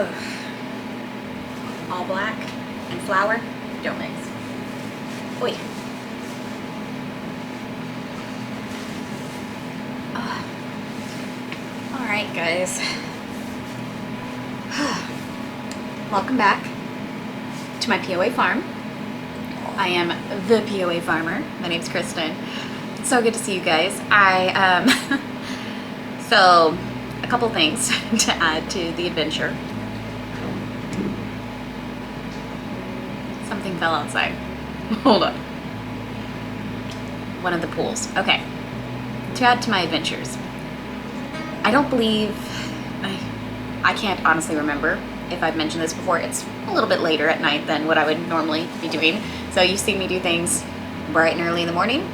Ugh. All black and flour don't mix. Oi. All right, guys. Welcome back to my POA farm. I am the POA farmer. My name's Kristen. It's so good to see you guys. So a couple things to add to the adventure. Something fell outside. Hold on. One of the pools. Okay. To add to my adventures. I don't believe, I can't honestly remember if I've mentioned this before. It's a little bit later at night than what I would normally be doing. So you see me do things bright and early in the morning.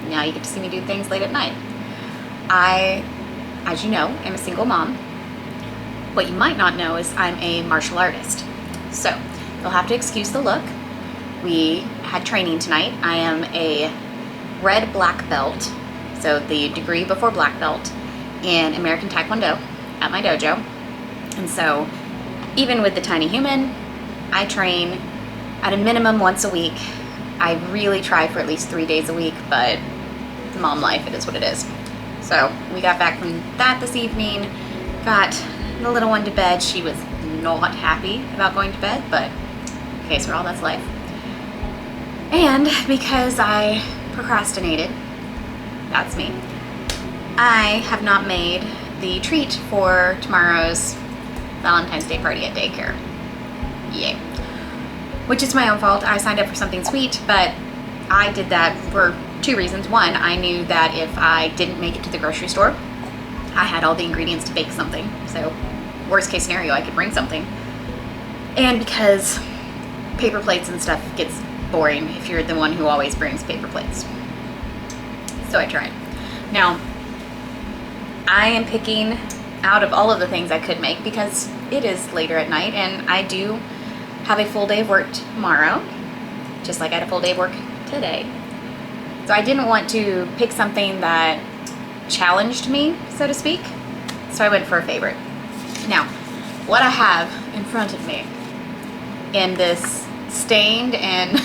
Now you get to see me do things late at night. I, as you know, am a single mom. What you might not know is I'm a martial artist. So you'll have to excuse the look. We had training tonight. I am a red black belt, so the degree before black belt, in American Taekwondo at my dojo. And so even with the tiny human, I train at a minimum once a week. I really try for at least 3 days a week, but mom life, it is what it is. So we got back from that this evening, got the little one to bed. She was not happy about going to bed, but okay, so all that's life. And because I procrastinated, that's me, I have not made the treat for tomorrow's Valentine's Day party at daycare. Yay. Which is my own fault. I signed up for something sweet, but I did that for 2 reasons. One, I knew that if I didn't make it to the grocery store, I had all the ingredients to bake something. So worst case scenario, I could bring something. And because paper plates and stuff gets boring if you're the one who always brings paper plates. So I tried. Now, I am picking out of all of the things I could make because it is later at night and I do have a full day of work tomorrow, just like I had a full day of work today. So I didn't want to pick something that challenged me, so to speak. So I went for a favorite. Now, what I have in front of me in this stained and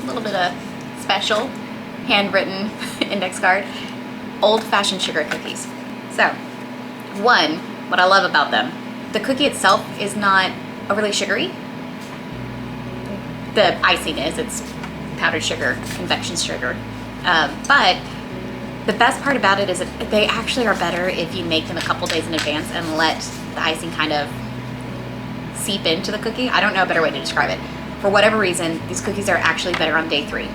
a little bit of special handwritten index card, old-fashioned sugar cookies. So, one, what I love about them, the cookie itself is not overly sugary. The icing is, it's powdered sugar, confection sugar. But the best part about it is that they actually are better if you make them a couple days in advance and let the icing kind of seep into the cookie. I don't know a better way to describe it. For whatever reason, these cookies are actually better on day 3.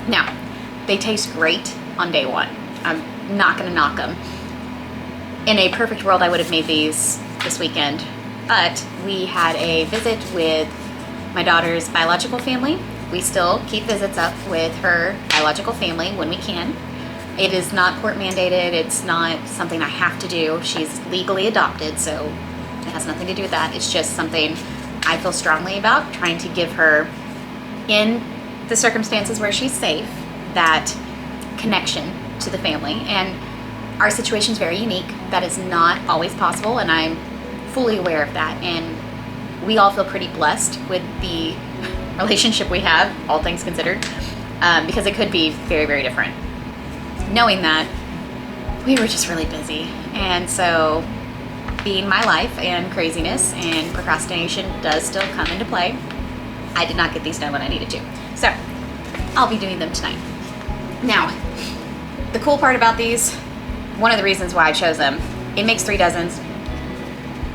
Now, they taste great on day 1. I'm not gonna knock them. In a perfect world, I would have made these this weekend, but we had a visit with my daughter's biological family. We still keep visits up with her biological family when we can. It is not court mandated. It's not something I have to do. She's legally adopted, so it has nothing to do with that. It's just something I feel strongly about, trying to give her, in the circumstances where she's safe, that connection to the family. And our situation is very unique. That is not always possible, and I'm fully aware of that. And we all feel pretty blessed with the relationship we have, all things considered, because it could be very, very different. Knowing that, we were just really busy. And so, being my life and craziness and procrastination does still come into play, I did not get these done when I needed to. So, I'll be doing them tonight. Now, the cool part about these, one of the reasons why I chose them, it makes 3 dozens.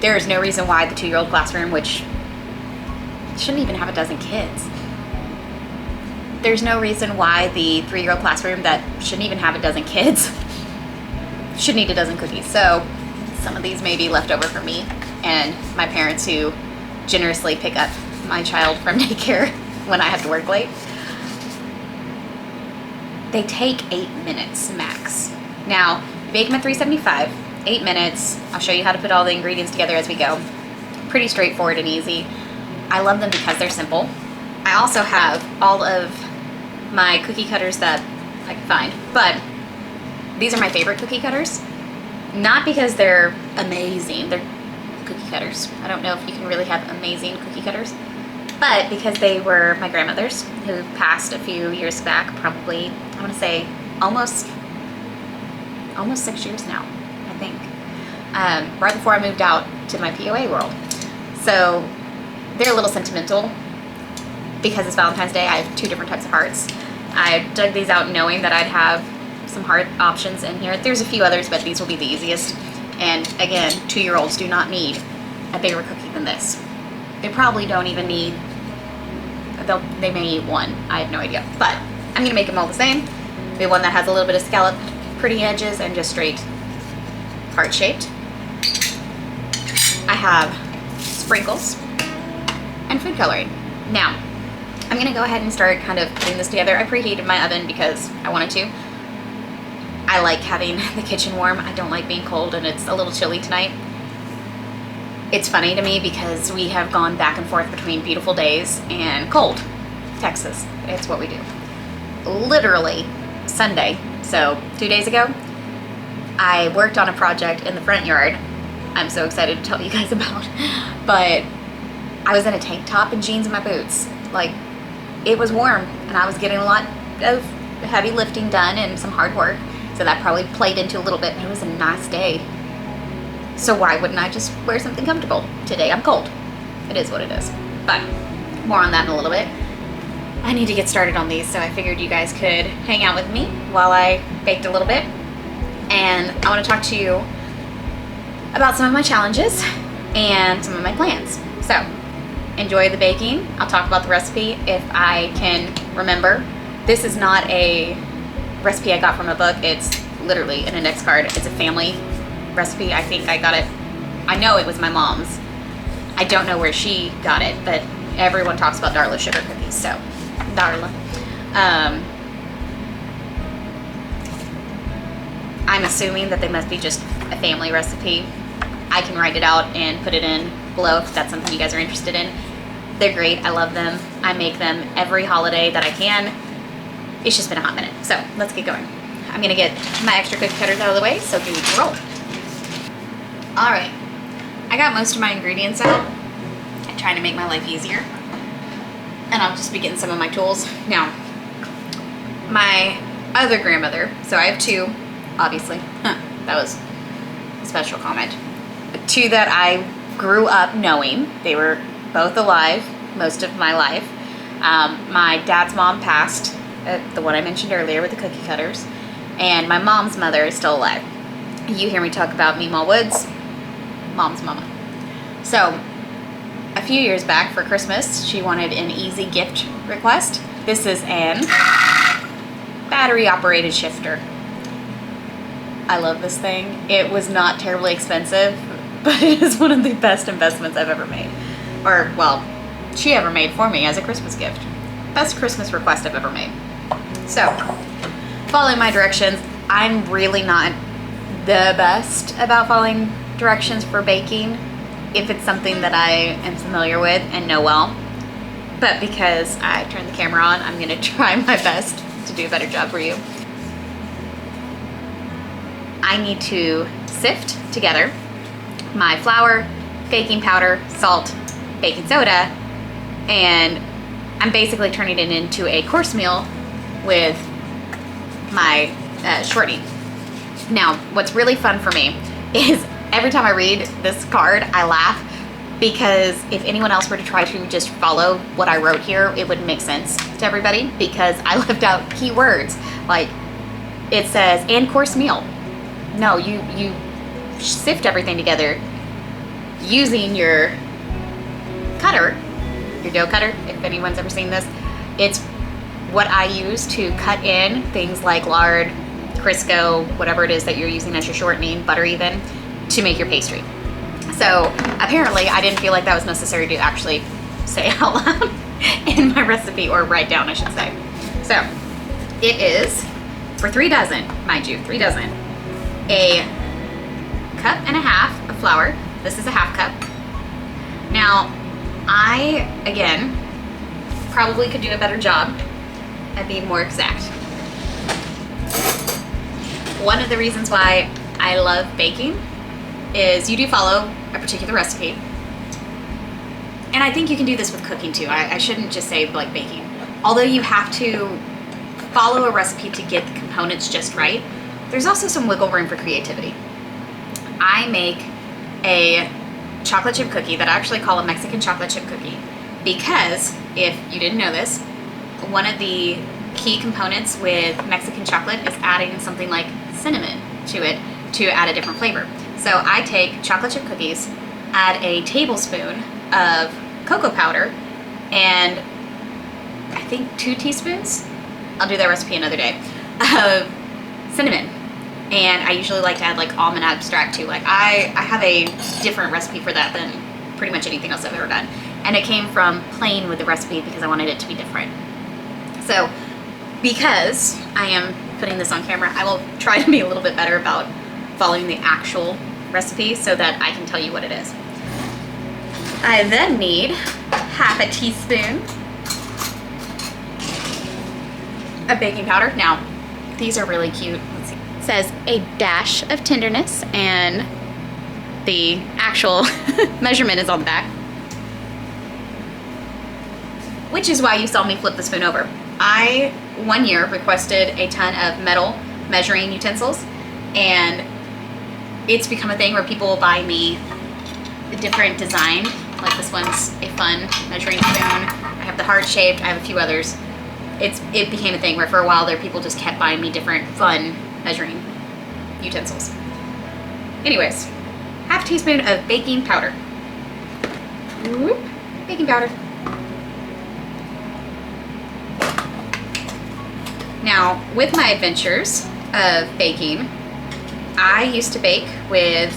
There is no reason why the 2-year-old classroom, which shouldn't even have a dozen kids, there's no reason why the 3-year-old classroom that shouldn't even have a dozen kids should need a dozen cookies. So some of these may be left over for me and my parents who generously pick up my child from daycare when I have to work late. They take 8 minutes max. Now, bake them at 375, 8 minutes. I'll show you how to put all the ingredients together as we go. Pretty straightforward and easy. I love them because they're simple. I also have all of my cookie cutters that I can find, but these are my favorite cookie cutters. Not because they're amazing. They're cookie cutters. I don't know if you can really have amazing cookie cutters, but because they were my grandmother's who passed a few years back, probably, I want to say almost 6 years now, I think, right before I moved out to my POA world. So they're a little sentimental because it's Valentine's Day. I have 2 different types of hearts. I dug these out knowing that I'd have some heart options in here. There's a few others, but these will be the easiest. And again, 2-year-olds do not need a bigger cookie than this. They probably don't even need, they may eat one. I have no idea. But I'm gonna make them all the same. We have one that has a little bit of scalloped pretty edges and just straight heart shaped. I have sprinkles and food coloring. Now, I'm gonna go ahead and start kind of putting this together. I preheated my oven because I wanted to. I like having the kitchen warm. I don't like being cold, and it's a little chilly tonight. It's funny to me because we have gone back and forth between beautiful days and cold. Texas, it's what we do. Literally Sunday, so 2 days ago, I worked on a project in the front yard I'm so excited to tell you guys about, but I was in a tank top and jeans and my boots. Like, it was warm and I was getting a lot of heavy lifting done and some hard work, so that probably played into a little bit, but it was a nice day. So why wouldn't I just wear something comfortable? Today I'm cold. It is what it is. But more on that in a little bit. I need to get started on these, so I figured you guys could hang out with me while I baked a little bit. And I want to talk to you about some of my challenges and some of my plans. So enjoy the baking. I'll talk about the recipe if I can remember. This is not a recipe I got from a book. It's literally an index card. It's a family recipe. I think I got it, I know it was my mom's. I don't know where she got it, but everyone talks about Darla sugar cookies, so Darla. I'm assuming that they must be just a family recipe. I can write it out and put it in below if that's something you guys are interested in. They're great. I love them. I make them every holiday that I can. It's just been a hot minute. So let's get going. I'm gonna get my extra cookie cutters out of the way, so we can roll. All right, I got most of my ingredients out. I'm trying to make my life easier. And I'll just be getting some of my tools. Now, my other grandmother, so I have 2, obviously. That was a special comment. 2 that I grew up knowing. They were both alive most of my life. My dad's mom passed, the one I mentioned earlier with the cookie cutters, and my mom's mother is still alive. You hear me talk about Meemaw Woods, mom's mama. So a few years back for Christmas, she wanted an easy gift request. This is an battery operated shifter. I love this thing. It was not terribly expensive, but it is one of the best investments I've ever made. Or, well, she ever made for me as a Christmas gift. Best Christmas request I've ever made. So, following my directions. I'm really not the best about following directions for baking if it's something that I am familiar with and know well. But because I turned the camera on, I'm gonna try my best to do a better job for you. I need to sift together my flour, baking powder, salt, baking soda, and I'm basically turning it into a course meal with my shortening. Now, what's really fun for me is every time I read this card, I laugh, because if anyone else were to try to just follow what I wrote here, it wouldn't make sense to everybody, because I left out key words. Like, it says, and course meal. No, you sift everything together using your cutter, your dough cutter, if anyone's ever seen this. It's what I use to cut in things like lard, Crisco, whatever it is that you're using as your shortening, butter even, to make your pastry. So apparently I didn't feel like that was necessary to actually say out loud in my recipe, or write down, I should say. So it is, for 3 dozen, mind you, 3 dozen, a 1.5 cups of flour. This is a 1/2 cup. Now, I, again, probably could do a better job at being more exact. One of the reasons why I love baking is you do follow a particular recipe. And I think you can do this with cooking too. I shouldn't just say like baking. Although you have to follow a recipe to get the components just right, there's also some wiggle room for creativity. I make a chocolate chip cookie that I actually call a Mexican chocolate chip cookie because, if you didn't know this, one of the key components with Mexican chocolate is adding something like cinnamon to it to add a different flavor. So I take chocolate chip cookies, add a tablespoon of cocoa powder, and I think 2 teaspoons, I'll do that recipe another day, of cinnamon. And I usually like to add like almond extract too. Like I have a different recipe for that than pretty much anything else I've ever done. And it came from playing with the recipe because I wanted it to be different. So because I am putting this on camera, I will try to be a little bit better about following the actual recipe so that I can tell you what it is. I then need half a teaspoon of baking powder. Now, these are really cute. Let's see. It says a dash of tenderness, and the actual measurement is on the back, which is why you saw me flip the spoon over. I, one year, requested a ton of metal measuring utensils, and it's become a thing where people will buy me a different design. Like this one's a fun measuring spoon. I have the heart shaped, I have a few others. It became a thing where for a while there people just kept buying me different fun measuring utensils. Anyways, half a teaspoon of baking powder. Whoop, baking powder. Now, with my adventures of baking, I used to bake with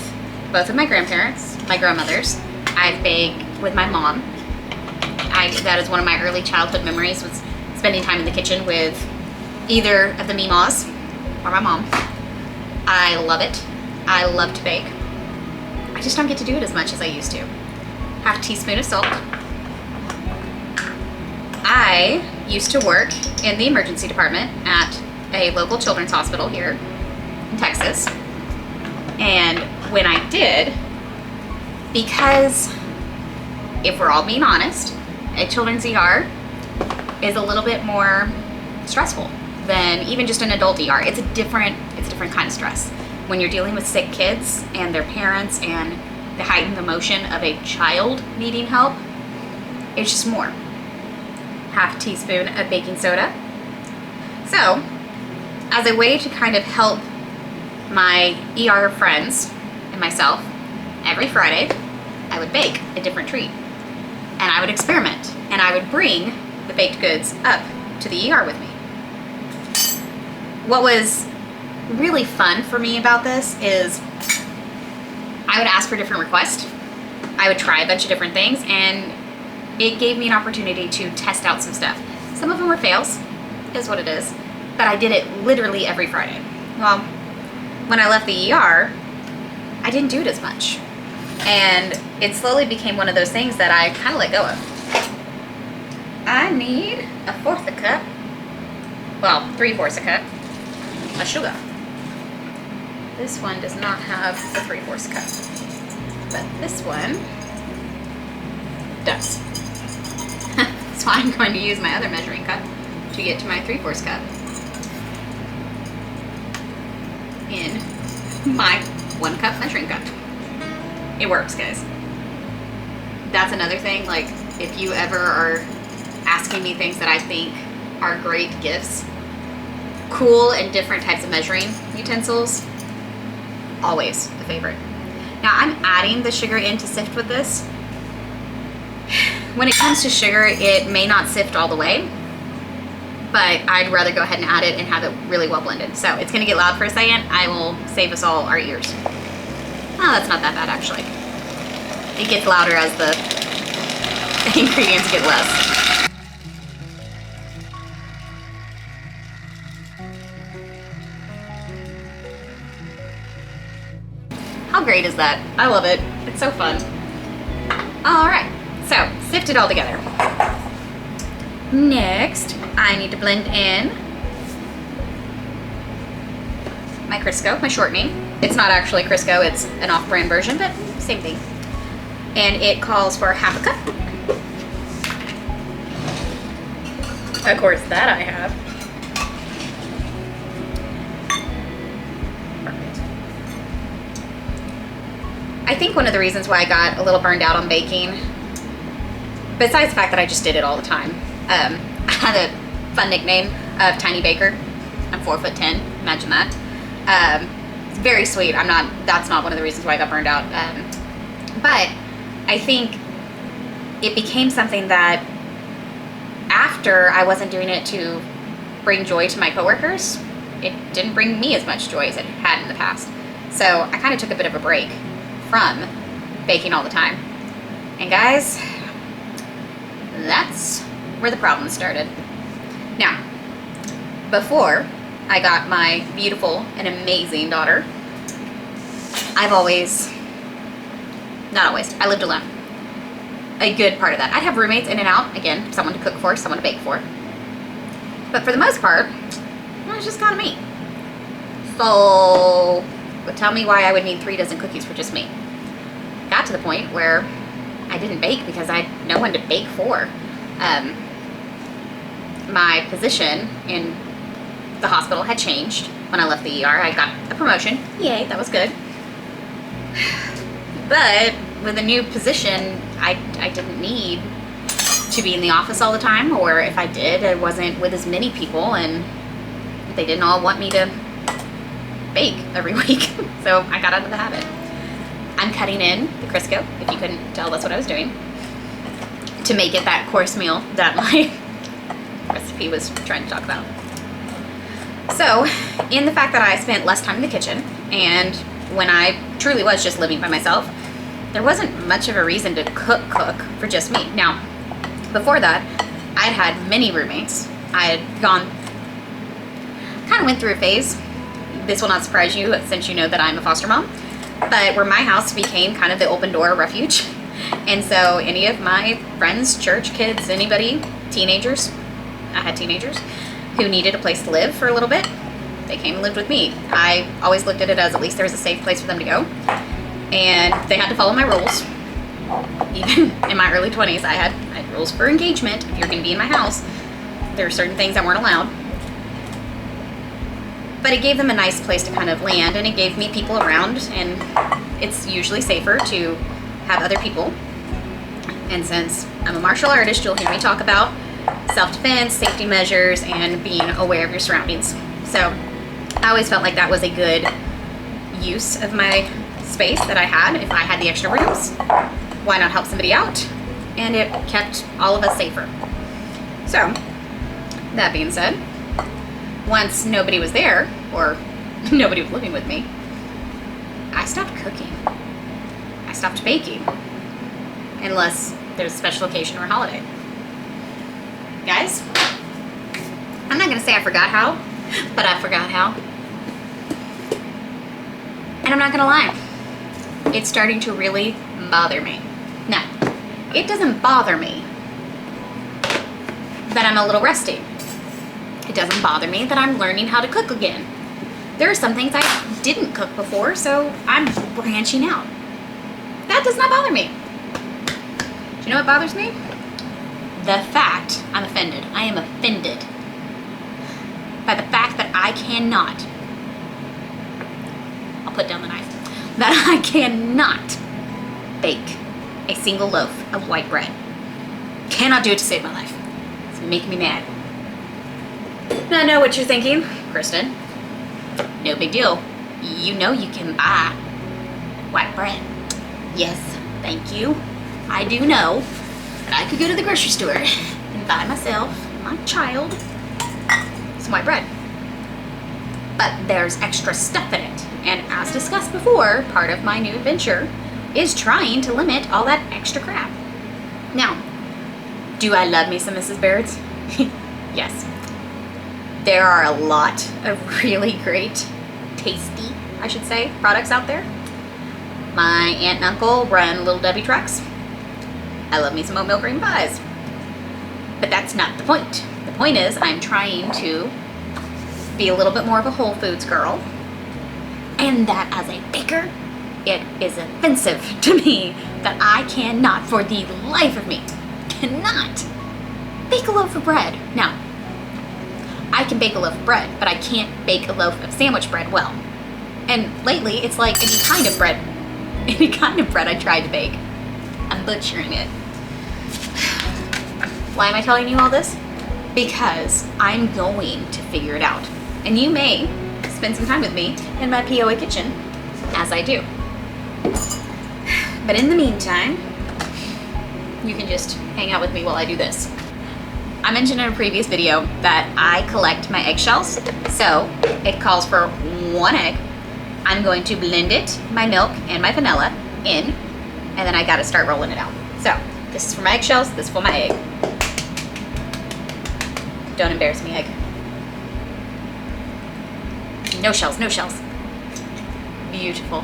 both of my grandparents, my grandmothers. I've baked with my mom. That is one of my early childhood memories, was spending time in the kitchen with either of the Meemaws or my mom. I love it. I love to bake. I just don't get to do it as much as I used to. Half a teaspoon of salt. I used to work in the emergency department at a local children's hospital here in Texas. And when I did, because if we're all being honest, a children's ER is a little bit more stressful than even just an adult ER. It's a different kind of stress. When you're dealing with sick kids and their parents and the heightened emotion of a child needing help, it's just more. Half a teaspoon of baking soda. So, as a way to kind of help my ER friends and myself, every Friday, I would bake a different treat. And I would experiment. And I would bring the baked goods up to the ER with me. What was really fun for me about this is I would ask for different requests. I would try a bunch of different things, and it gave me an opportunity to test out some stuff. Some of them were fails, is what it is, but I did it literally every Friday. Well, when I left the ER, I didn't do it as much. And it slowly became one of those things that I kind of let go of. I need 1/4 a cup, well, 3/4 a cup of sugar. This one does not have a 3/4 cup, but this one does. So I'm going to use my other measuring cup to get to my 3/4 cup in my 1 cup measuring cup. It works, guys. That's another thing, like, if you ever are asking me things that I think are great gifts, cool and different types of measuring utensils, always a favorite. Now I'm adding the sugar in to sift with this. When it comes to sugar, it may not sift all the way, but I'd rather go ahead and add it and have it really well blended. So it's gonna get loud for a second. I will save us all our ears. Oh, that's not that bad actually. It gets louder as the ingredients get less. How great is that? I love it. It's so fun. All right, so sift it all together. Next, I need to blend in my Crisco, my shortening. It's not actually Crisco, it's an off-brand version, but same thing. and it calls for half a cup. Of course, that I have. Perfect. I think one of the reasons why I got a little burned out on baking, besides the fact that I just did it all the time, I had a fun nickname of Tiny Baker. I'm 4'10", imagine that. It's very sweet. That's not one of the reasons why I got burned out. But I think it became something that after I wasn't doing it to bring joy to my coworkers, it didn't bring me as much joy as it had in the past. So I kind of took a bit of a break from baking all the time. And guys, that's where the problem started. Now, before I got my beautiful and amazing daughter, I lived alone. A good part of that. I'd have roommates in and out, again, someone to cook for, someone to bake for. But for the most part, it was just kind of me. So, but tell me why I would need 3 dozen cookies for just me. Got to the point where I didn't bake because I had no one to bake for. My position in the hospital had changed when I left the ER. I got a promotion. Yay, that was good. But with a new position, I didn't need to be in the office all the time, or if I did, I wasn't with as many people, and they didn't all want me to bake every week. So I got out of the habit. I'm cutting in the Crisco, if you couldn't tell, that's what I was doing, to make it that course meal that my recipe was trying to talk about. So, in the fact that I spent less time in the kitchen, and when I truly was just living by myself, there wasn't much of a reason to cook for just me. Now, before that, I'd had many roommates. I had kind of went through a phase. This will not surprise you since you know that I'm a foster mom, but where my house became kind of the open door refuge. And so any of my friends, church kids, anybody, teenagers, I had teenagers, who needed a place to live for a little bit, they came and lived with me. I always looked at it as at least there was a safe place for them to go. And they had to follow my rules. Even in my early 20s, I had rules for engagement. If you're going to be in my house, there are certain things that weren't allowed. But it gave them a nice place to kind of land, and it gave me people around, and it's usually safer to have other people. And since I'm a martial artist, you'll hear me talk about self-defense, safety measures, and being aware of your surroundings. So I always felt like that was a good use of my space that I had. If I had the extra rooms, why not help somebody out? And it kept all of us safer. So, that being said, once nobody was there, or nobody was living with me, I stopped cooking. I stopped baking. Unless there's a special occasion or holiday. Guys, I'm not gonna say I forgot how, but I forgot how. And I'm not gonna lie, it's starting to really bother me. Now, it doesn't bother me that I'm a little rusty. It doesn't bother me that I'm learning how to cook again. There are some things I didn't cook before, so I'm branching out. That does not bother me. Do you know what bothers me? The fact, I'm offended. I am offended by the fact that I cannot, I'll put down the knife, that I cannot bake a single loaf of white bread. Cannot do it to save my life. It's making me mad. And I know what you're thinking, Kristen. No big deal. You know you can buy white bread. Yes, thank you. I do know that I could go to the grocery store and buy myself, my child, some white bread. But there's extra stuff in it. And as discussed before, part of my new adventure is trying to limit all that extra crap. Now, do I love me some Mrs. Baird's? Yes. There are a lot of really great, tasty, I should say, products out there. My aunt and uncle run Little Debbie trucks. I love me some oatmeal cream pies. But that's not the point. The point is I'm trying to be a little bit more of a Whole Foods girl. And that as a baker, It is offensive to me that I cannot, for the life of me, cannot bake a loaf of bread. Now, I can bake a loaf of bread, but I can't bake a loaf of sandwich bread well. And lately, it's like any kind of bread I tried to bake, I'm butchering it. Why am I telling you all this? Because I'm going to figure it out. And you may spend some time with me in my POA kitchen as I do. But in the meantime, you can just hang out with me while I do this. I mentioned in a previous video that I collect my eggshells. So it calls for 1 egg. I'm going to blend it, my milk and my vanilla in, and then I gotta start rolling it out. So this is for my eggshells, this is for my egg. Don't embarrass me, egg. No shells, no shells. Beautiful.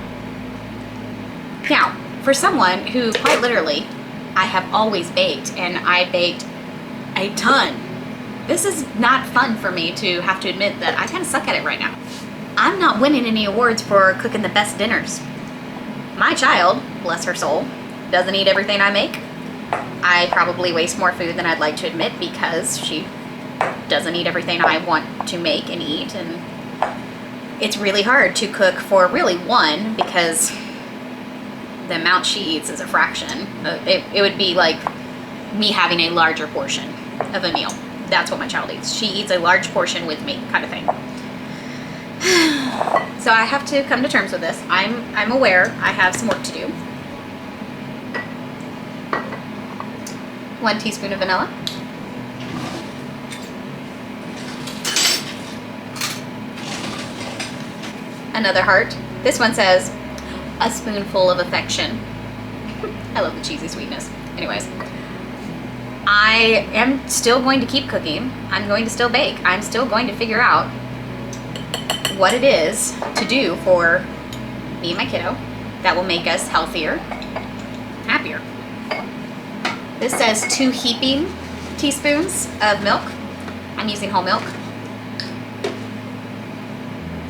Now, for someone who quite literally, I have always baked, and I baked a ton. This is not fun for me to have to admit that I kind of suck at it right now. I'm not winning any awards for cooking the best dinners. My child, bless her soul, doesn't eat everything I make. I probably waste more food than I'd like to admit because she doesn't eat everything I want to make and eat, and it's really hard to cook for really one because the amount she eats is a fraction. It would be like me having a larger portion of a meal. That's what my child eats. She eats a large portion with me, kind of thing. So I have to come to terms with this. I'm aware I have some work to do. 1 teaspoon of vanilla. Another heart. This one says a spoonful of affection. I love the cheesy sweetness. Anyways, I am still going to keep cooking. I'm going to still bake. I'm still going to figure out what it is to do for me and my kiddo that will make us healthier, happier. This says 2 heaping teaspoons of milk. I'm using whole milk.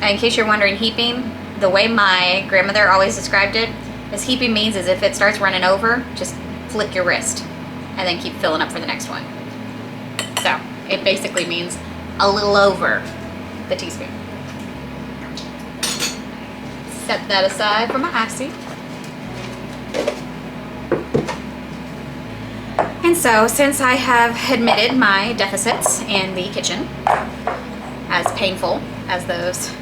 And in case you're wondering, heaping, the way my grandmother always described it, is heaping means is if it starts running over, just flick your wrist and then keep filling up for the next one. So it basically means a little over the teaspoon. Set that aside for my icy. And so, since I have admitted my deficits in the kitchen, as painful as those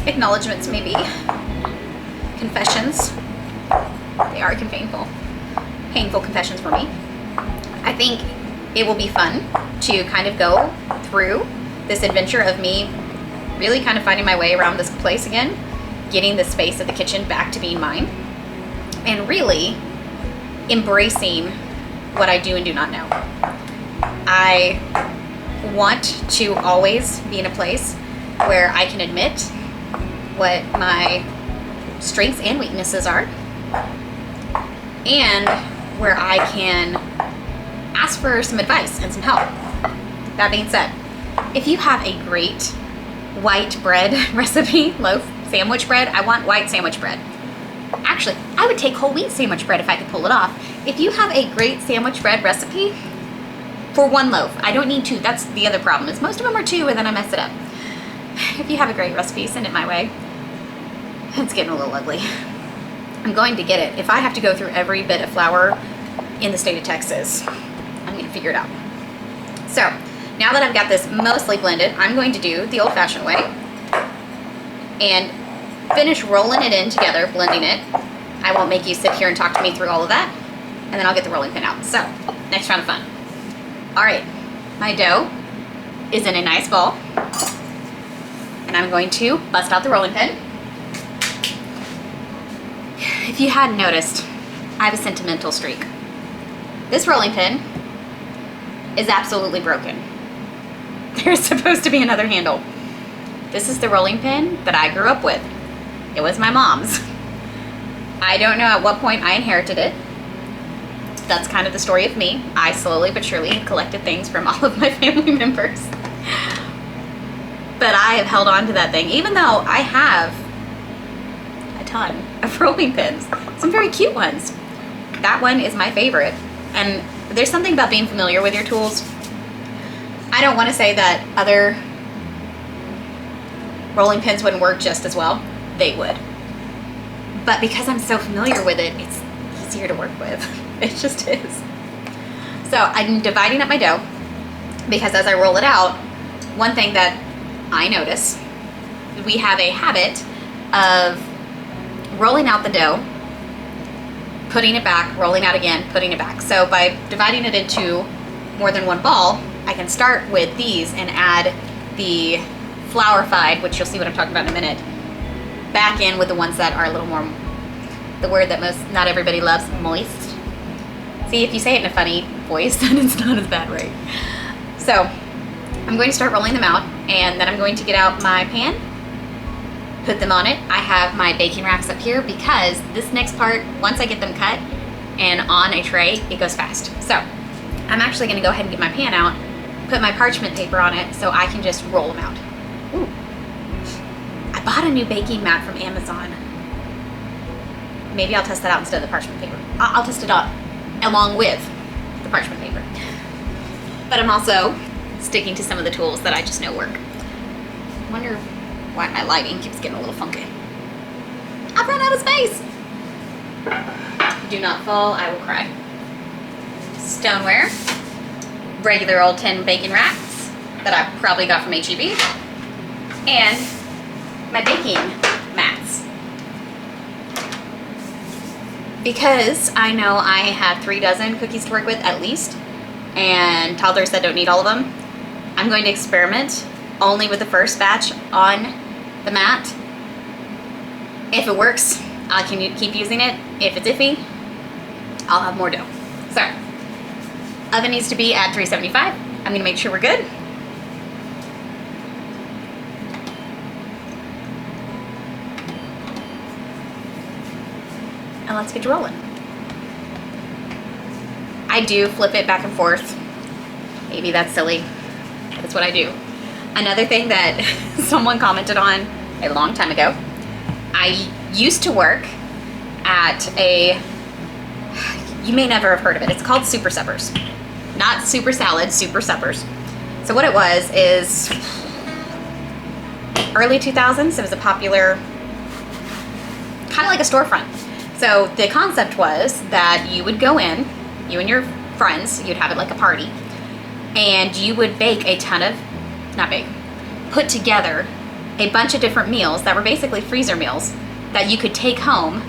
acknowledgements may be, confessions, they are painful confessions for me, I think it will be fun to kind of go through this adventure of me really kind of finding my way around this place again, getting the space of the kitchen back to being mine, and really embracing what I do and do not know. I want to always be in a place where I can admit what my strengths and weaknesses are, and where I can ask for some advice and some help. That being said, if you have a great white bread recipe, loaf, sandwich bread, I want white sandwich bread. Actually, I would take whole wheat sandwich bread if I could pull it off. If you have a great sandwich bread recipe for 1 loaf, I don't need 2. That's the other problem, is most of them are 2 and then I mess it up. If you have a great recipe, send it my way. It's getting a little ugly. I'm going to get it. If I have to go through every bit of flour in the state of Texas, I'm going to figure it out. So, now that I've got this mostly blended, I'm going to do the old-fashioned way and finish rolling it in together, blending it. I won't make you sit here and talk to me through all of that, and then I'll get the rolling pin out. So, next round of fun. All right, my dough is in a nice ball, and I'm going to bust out the rolling pin. If you hadn't noticed, I have a sentimental streak. This rolling pin is absolutely broken. There's supposed to be another handle. This is the rolling pin that I grew up with. It was my mom's. I don't know at what point I inherited it. That's kind of the story of me. I slowly but surely collected things from all of my family members. But I have held on to that thing, even though I have a ton of rolling pins, some very cute ones. That one is my favorite. And there's something about being familiar with your tools. I don't want to say that other rolling pins wouldn't work just as well. They would. But because I'm so familiar with it, it's easier to work with. It just is. So I'm dividing up my dough because as I roll it out, one thing that I notice, we have a habit of rolling out the dough, putting it back, rolling out again, putting it back. So by dividing it into more than one ball, I can start with these and add the flourified, which you'll see what I'm talking about in a minute, back in with the ones that are a little more, the word that not everybody loves, moist. See, if you say it in a funny voice, then it's not as bad, right? So I'm going to start rolling them out, and then I'm going to get out my pan, put them on it. I have my baking racks up here because this next part, once I get them cut and on a tray, it goes fast. So I'm actually gonna go ahead and get my pan out, put my parchment paper on it so I can just roll them out. Ooh. I bought a new baking mat from Amazon. Maybe I'll test that out instead of the parchment paper. I'll test it out along with the parchment paper. But I'm also sticking to some of the tools that I just know work. I wonder why my lighting keeps getting a little funky. I've run out of space. Do not fall, I will cry. Stoneware, regular old tin baking racks that I probably got from H-E-B, and my baking mats. Because I know I have 3 dozen cookies to work with at least, and toddlers that don't need all of them, I'm going to experiment only with the first batch on the mat. If it works, I can keep using it. If it's iffy, I'll have more dough. So, oven needs to be at 375. I'm gonna make sure we're good. And let's get rolling. I do flip it back and forth. Maybe that's silly, but it's what I do. Another thing that someone commented on a long time ago, I used to work at you may never have heard of it. It's called Super Suppers. Not Super Salad, Super Suppers. So what it was is early 2000s, it was a popular, kind of like a storefront. So the concept was that you would go in, you and your friends, you'd have it like a party, and you would bake a ton of, put together a bunch of different meals that were basically freezer meals that you could take home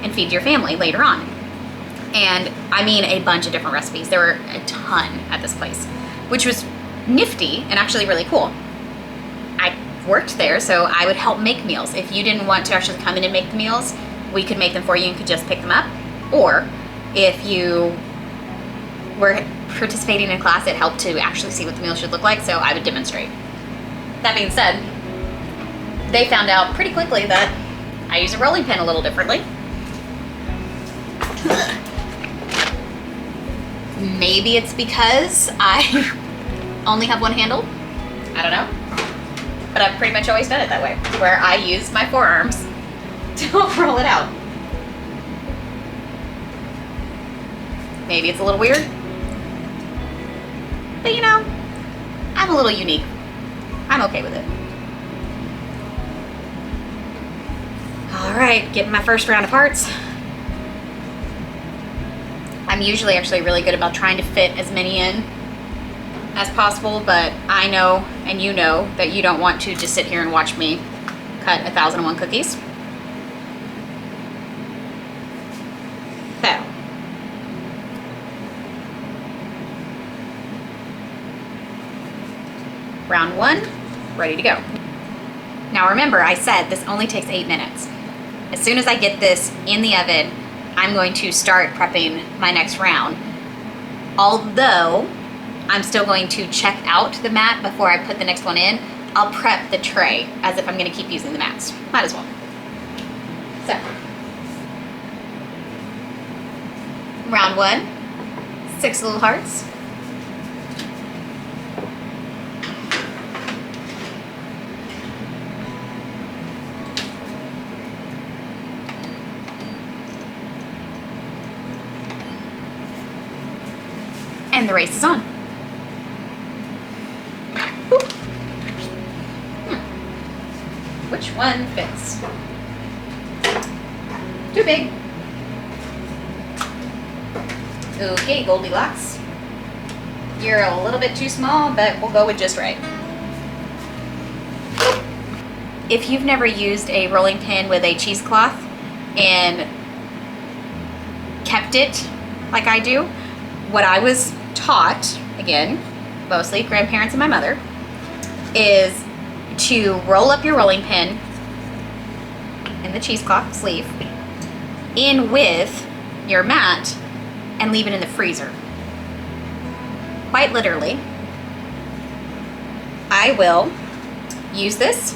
and feed your family later on. And I mean a bunch of different recipes. There were a ton at this place, which was nifty and actually really cool. I worked there, so I would help make meals. If you didn't want to actually come in and make the meals, we could make them for you and could just pick them up. Or if you were participating in class, it helped to actually see what the meal should look like, so I would demonstrate. That being said, they found out pretty quickly that I use a rolling pin a little differently. Maybe it's because I only have one handle. I don't know. But I've pretty much always done it that way, where I use my forearms to roll it out. Maybe it's a little weird. But you know, I'm a little unique. I'm okay with it. All right, getting my first round of parts. I'm usually actually really good about trying to fit as many in as possible, but I know, and you know, that you don't want to just sit here and watch me cut 1,001 cookies. So, round 1, ready to go. Now remember, I said this only takes 8 minutes. As soon as I get this in the oven, I'm going to start prepping my next round. Although, I'm still going to check out the mat before I put the next one in. I'll prep the tray as if I'm gonna keep using the mats. Might as well. So, round 1, 6 little hearts. And the race is on. Oop. Which one fits? Too big. Okay, Goldilocks. You're a little bit too small, but we'll go with just right. If you've never used a rolling pin with a cheesecloth and kept it like I do, what I was taught, again, mostly grandparents and my mother, is to roll up your rolling pin in the cheesecloth sleeve in with your mat and leave it in the freezer. Quite literally, I will use this,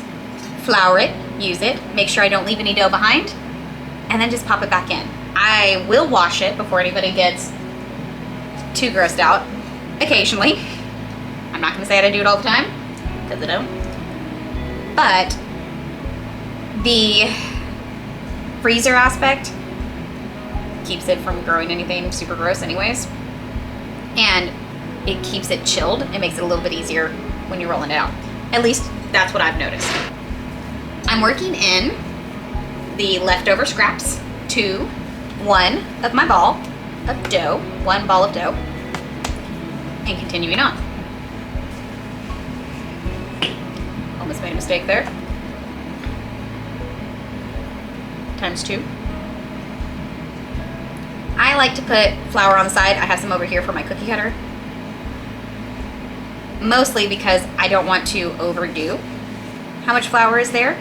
flour it, use it, make sure I don't leave any dough behind, and then just pop it back in. I will wash it before anybody gets too grossed out. Occasionally. I'm not going to say I do it all the time, because I don't. But the freezer aspect keeps it from growing anything super gross anyways. And it keeps it chilled. It makes it a little bit easier when you're rolling it out. At least that's what I've noticed. I'm working in the leftover scraps to one ball of dough, and continuing on. Almost made a mistake there. Times 2. I like to put flour on the side. I have some over here for my cookie cutter. Mostly because I don't want to overdo how much flour is there.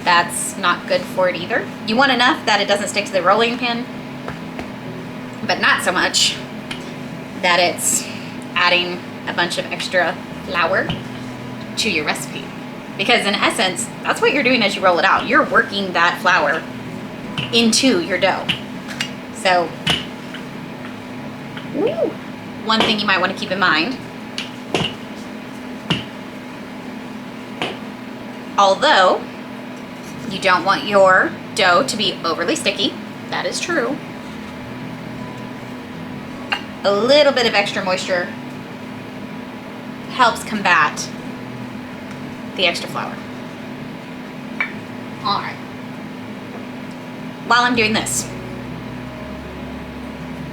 That's not good for it either. You want enough that it doesn't stick to the rolling pin, but not so much that it's adding a bunch of extra flour to your recipe. Because in essence, that's what you're doing as you roll it out. You're working that flour into your dough. So, one thing you might want to keep in mind, although you don't want your dough to be overly sticky, that is true, a little bit of extra moisture helps combat the extra flour. All right. While I'm doing this,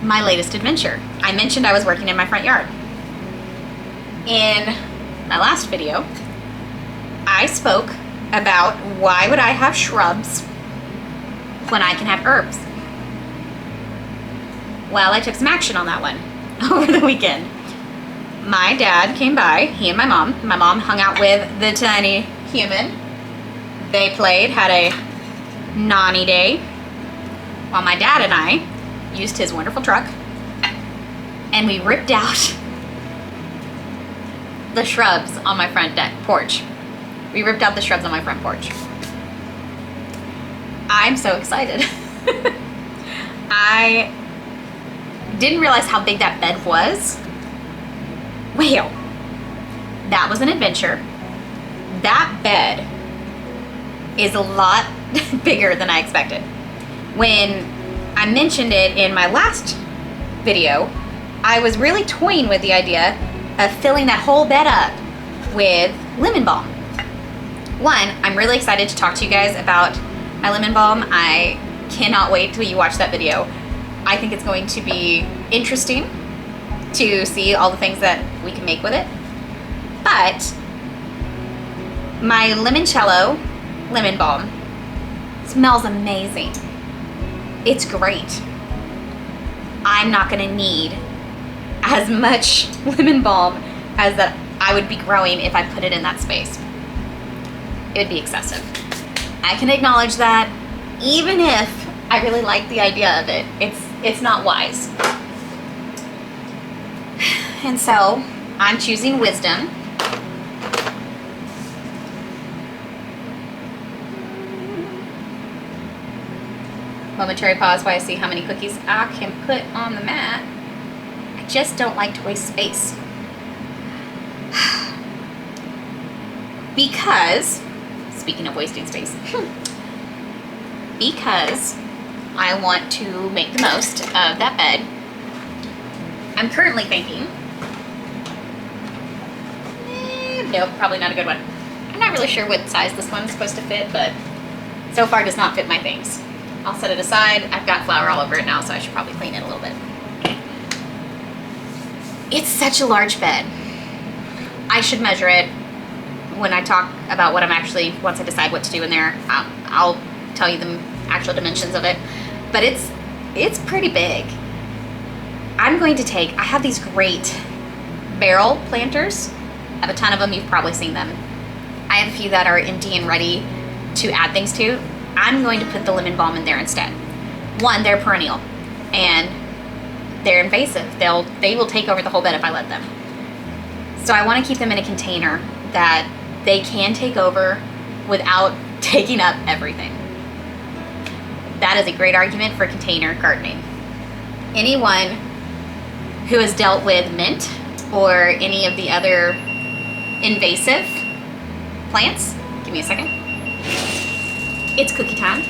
my latest adventure. I mentioned I was working in my front yard. In my last video, I spoke about why would I have shrubs when I can have herbs. Well, I took some action on that one over the weekend. My dad came by, he and my mom. My mom hung out with the tiny human. They played, had a nonny day, while my dad and I used his wonderful truck, and we ripped out the shrubs on my front porch. We ripped out the shrubs on my front porch. I'm so excited. I didn't realize how big that bed was. Well, that was an adventure. That bed is a lot bigger than I expected. When I mentioned it in my last video, I was really toying with the idea of filling that whole bed up with lemon balm. One, I'm really excited to talk to you guys about my lemon balm. I cannot wait till you watch that video. I think it's going to be interesting to see all the things that we can make with it. But my limoncello lemon balm smells amazing. It's great. I'm not gonna need as much lemon balm as that I would be growing if I put it in that space. It would be excessive. I can acknowledge that, even if I really like the idea of it, it's not wise. And so I'm choosing wisdom. Momentary pause while I see how many cookies I can put on the mat. I just don't like to waste space. Because, speaking of wasting space, because I want to make the most of that bed, I'm currently thinking Nope, probably not a good one. I'm not really sure what size this one's supposed to fit, but so far does not fit my things. I'll set it aside. I've got flour all over it now, so I should probably clean it a little bit. It's such a large bed. I should measure it when I talk about what I'm actually, once I decide what to do in there. I'll tell you the actual dimensions of it, but it's pretty big. I'm going to take, I have these great barrel planters. I have a ton of them, you've probably seen them. I have a few that are empty and ready to add things to. I'm going to put the lemon balm in there instead. One, they're perennial and they're invasive. They will take over the whole bed if I let them. So I want to keep them in a container that they can take over without taking up everything. That is a great argument for container gardening. Anyone who has dealt with mint or any of the other invasive plants, give me a second. It's cookie time.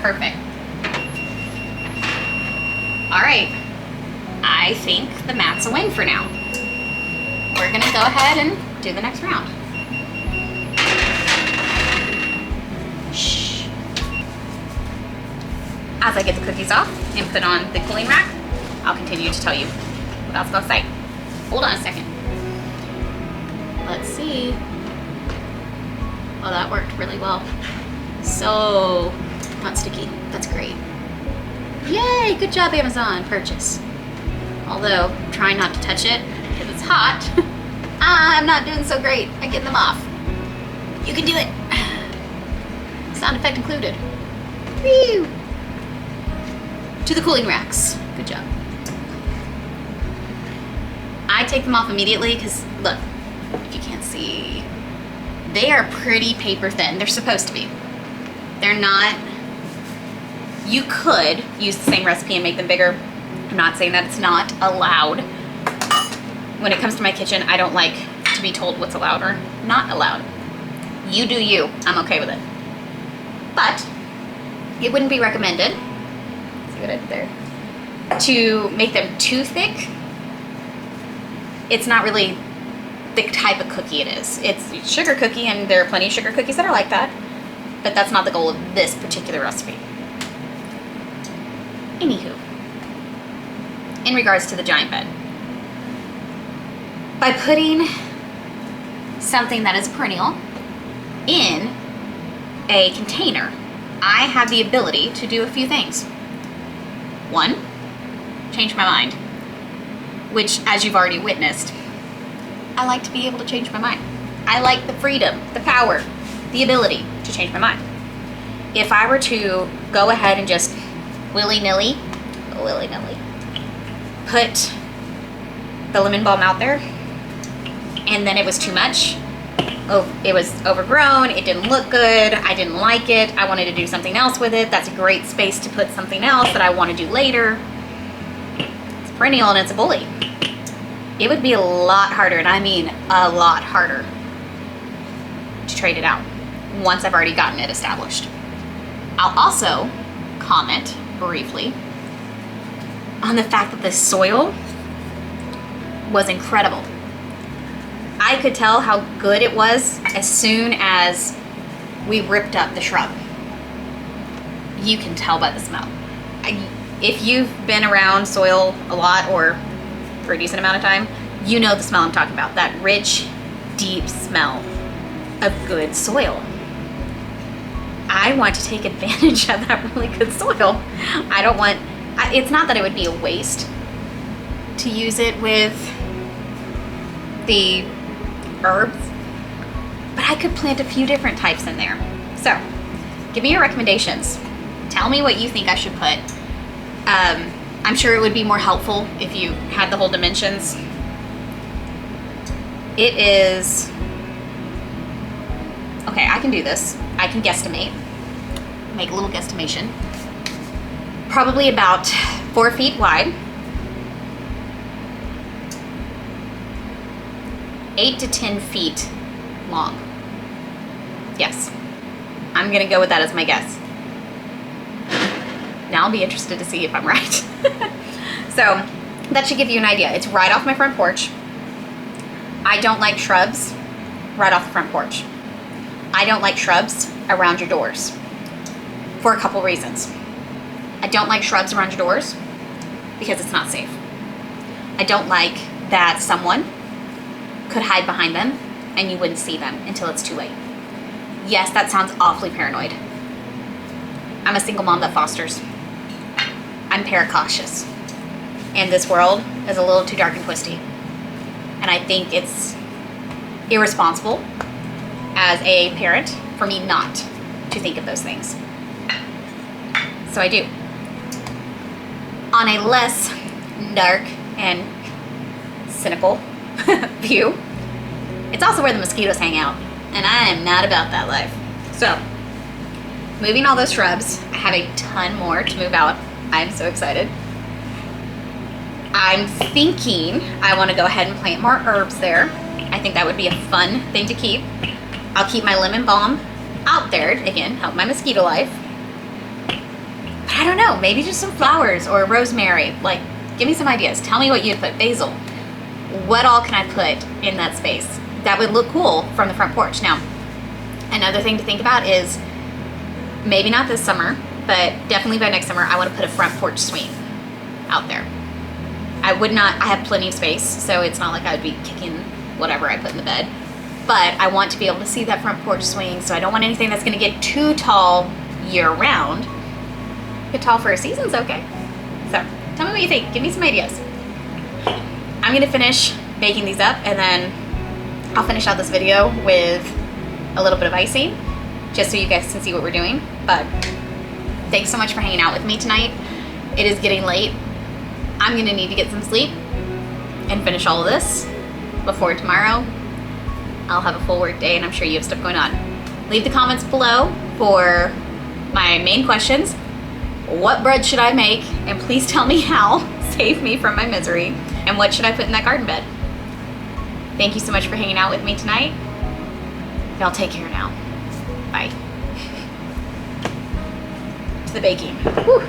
Perfect. All right, I think the mat's a win for now. We're gonna go ahead and do the next round. Shh. As I get the cookies off and put on the cooling rack, I'll continue to tell you what I was gonna say. Hold on a second. Let's see. Oh, that worked really well. So, not sticky, that's great. Yay, good job Amazon purchase. Although, trying not to touch it because it's hot. I'm not doing so great at getting them off. You can do it. Sound effect included. Woo! To the cooling racks. Good job. I take them off immediately because, look, if you can't see, they are pretty paper thin. They're supposed to be. They're not. You could use the same recipe and make them bigger. I'm not saying that it's not allowed. When it comes to my kitchen, I don't like to be told what's allowed or not allowed. You do you. I'm okay with it. But it wouldn't be recommended, see what I did there, to make them too thick. It's not really the type of cookie it is. It's a sugar cookie, and there are plenty of sugar cookies that are like that, but that's not the goal of this particular recipe. Anywho, in regards to the giant bed, by putting something that is perennial in a container, I have the ability to do a few things. One, change my mind, which, as you've already witnessed, I like to be able to change my mind. I like the freedom, the power, the ability to change my mind. If I were to go ahead and just willy-nilly, put the lemon balm out there, and then it was too much, it was overgrown, it didn't look good, I didn't like it, I wanted to do something else with it, that's a great space to put something else that I want to do later. It's perennial and it's a bully. It would be a lot harder, and I mean a lot harder, to trade it out once I've already gotten it established. I'll also comment briefly on the fact that the soil was incredible. I could tell how good it was as soon as we ripped up the shrub. You can tell by the smell. If you've been around soil a lot or for a decent amount of time, you know the smell I'm talking about. That rich, deep smell of good soil. I want to take advantage of that really good soil. I don't want, it's not that it would be a waste to use it with the herbs, but I could plant a few different types in there. So, give me your recommendations. Tell me what you think I should put. I'm sure it would be more helpful if you had the whole dimensions. It is, okay, I can do this. I can guesstimate, make a little guesstimation. Probably about 4 feet wide, 8 to 10 feet long. Yes, I'm gonna go with that as my guess. Now I'll be interested to see if I'm right. So that should give you an idea. It's right off my front porch. I don't like shrubs right off the front porch. I don't like shrubs around your doors for a couple reasons. I don't like shrubs around your doors because it's not safe. I don't like that someone could hide behind them and you wouldn't see them until it's too late. Yes, that sounds awfully paranoid. I'm a single mom that fosters. I'm paracautious. And this world is a little too dark and twisty. And I think it's irresponsible as a parent for me not to think of those things. So I do. On a less dark and cynical view, it's also where the mosquitoes hang out, and I am not about that life. So, moving all those shrubs, I have a ton more to move out. I'm so excited. I'm thinking I want to go ahead and plant more herbs there. I think that would be a fun thing to keep. I'll keep my lemon balm out there, again, help my mosquito life. But I don't know, maybe just some flowers or rosemary. Like, give me some ideas. Tell me what you'd put. Basil. What all can I put in that space that would look cool from the front porch? Now, another thing to think about is maybe not this summer, but definitely by next summer, I want to put a front porch swing out there. I have plenty of space, so it's not like I would be kicking whatever I put in the bed. But I want to be able to see that front porch swing, so I don't want anything that's going to get too tall year round. Get tall for a season's okay. So, tell me what you think. Give me some ideas. I'm going to finish baking these up, and then I'll finish out this video with a little bit of icing, just so you guys can see what we're doing. But thanks so much for hanging out with me tonight. It is getting late. I'm going to need to get some sleep and finish all of this before tomorrow. I'll have a full work day, and I'm sure you have stuff going on. Leave the comments below for my main questions. What bread should I make? And please tell me how. Save me from my misery. And what should I put in that garden bed? Thank you so much for hanging out with me tonight. Y'all take care now. Bye. To the baking. Whew.